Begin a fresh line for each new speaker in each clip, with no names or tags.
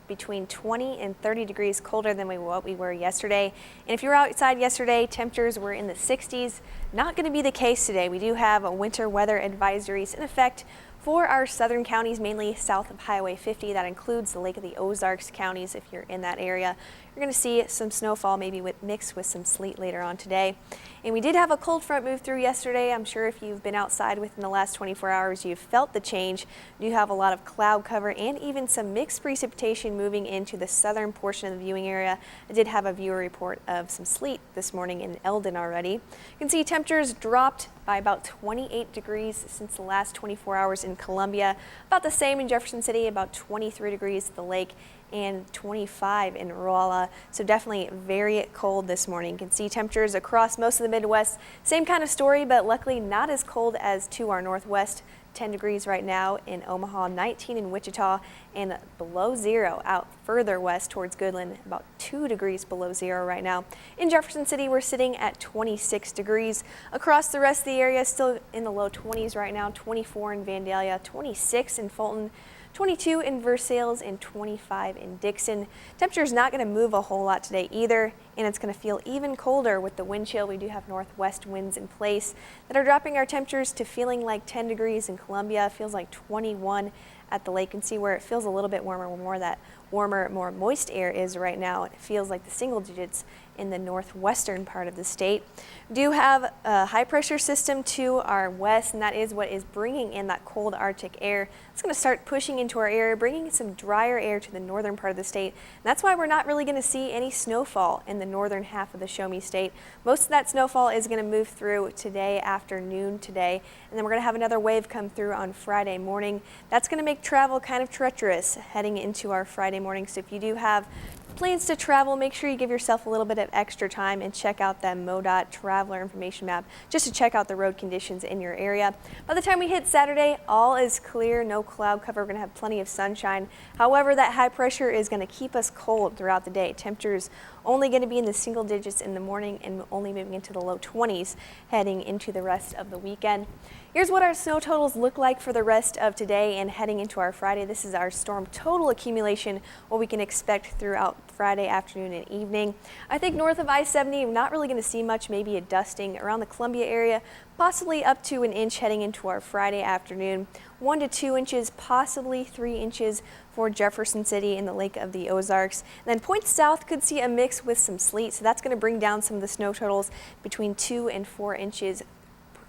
between 20 and 30 degrees colder than what we were yesterday. And if you were outside yesterday, temperatures were in the 60s. Not going to be the case today. We do have winter weather advisories in effect for our southern counties, mainly south of Highway 50. That includes the Lake of the Ozarks counties. If you're in that area, you're going to see some snowfall, maybe mixed with some sleet later on today. And we did have a cold front move through yesterday. I'm sure if you've been outside within the last 24 hours, you've felt the change. You have a lot of cloud cover and even some mixed precipitation moving into the southern portion of the viewing area. I did have a viewer report of some sleet this morning in Eldon already. You can see temperatures dropped by about 28 degrees since the last 24 hours in Columbia. About the same in Jefferson City, about 23 degrees at the lake and 25 in Rolla. So definitely very cold this morning. You can see temperatures across most of the Midwest. Same kind of story, but luckily not as cold as to our northwest. 10 degrees right now in Omaha, 19 in Wichita, and below zero out further west towards Goodland, about 2 degrees below zero right now. In Jefferson City, we're sitting at 26 degrees. Across the rest of the area, still in the low 20s right now, 24 in Vandalia, 26 in Fulton, 22 in Versailles, and 25 in Dixon. Temperature's not going to move a whole lot today either, and it's going to feel even colder with the wind chill. We do have northwest winds in place that are dropping our temperatures to feeling like 10 degrees in Columbia. It feels like 21 at the lake. You can see where it feels a little bit warmer, more that warmer, more moist air is right now. It feels like the single digits in the northwestern part of the state. We do have a high pressure system to our west, and that is what is bringing in that cold Arctic air. It's going to start pushing into our area, bringing some drier air to the northern part of the state. And that's why we're not really going to see any snowfall in the northern half of the Show Me State. Most of that snowfall is going to move through today afternoon today, and then we're going to have another wave come through on Friday morning. That's going to make travel kind of treacherous heading into our Friday morning. So if you do have plans to travel, make sure you give yourself a little bit of extra time and check out that MoDOT traveler information map just to check out the road conditions in your area. By the time we hit Saturday, all is clear, no cloud cover. We're going to have plenty of sunshine. However, that high pressure is going to keep us cold throughout the day. Temperatures only going to be in the single digits in the morning and only moving into the low 20s heading into the rest of the weekend. Here's what our snow totals look like for the rest of today and heading into our Friday. This is our storm total accumulation, what we can expect throughout Friday afternoon and evening. I think north of I-70, we're not really going to see much, maybe a dusting around the Columbia area, possibly up to an inch heading into our Friday afternoon. 1 to 2 inches, possibly 3 inches for Jefferson City in the Lake of the Ozarks. And then points south could see a mix with some sleet, so that's going to bring down some of the snow totals between 2 and 4 inches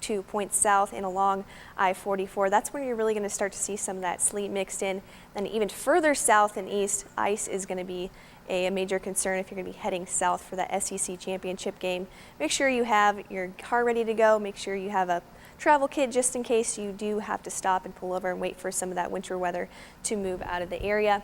to points south and along I-44. That's when you're really going to start to see some of that sleet mixed in. Then even further south and east, ice is going to be a major concern if you're going to be heading south for that SEC championship game. Make sure you have your car ready to go. Make sure you have a travel kit just in case you do have to stop and pull over and wait for some of that winter weather to move out of the area.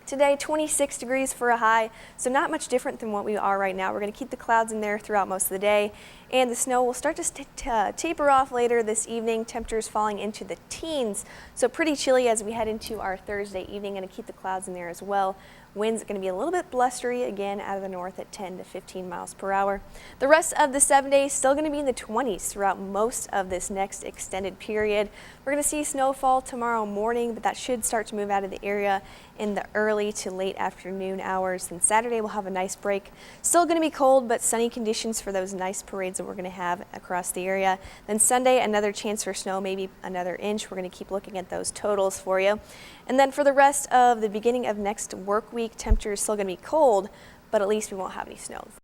Today, 26 degrees for a high, so not much different than what we are right now. We're going to keep the clouds in there throughout most of the day, and the snow will start to taper off later this evening. Temperatures falling into the teens, so pretty chilly as we head into our Thursday evening. Going to keep the clouds in there as well. Winds going to be a little bit blustery again out of the north at 10 to 15 miles per hour. The rest of the 7 days still going to be in the 20s throughout most of this next extended period. We're going to see snowfall tomorrow morning, but that should start to move out of the area in the early to late afternoon hours. Then Saturday we'll have a nice break. Still going to be cold, but sunny conditions for those nice parades that we're going to have across the area. Then Sunday, another chance for snow, maybe another inch. We're going to keep looking at those totals for you. And then for the rest of the beginning of next work week, temperatures still going to be cold, but at least we won't have any snow.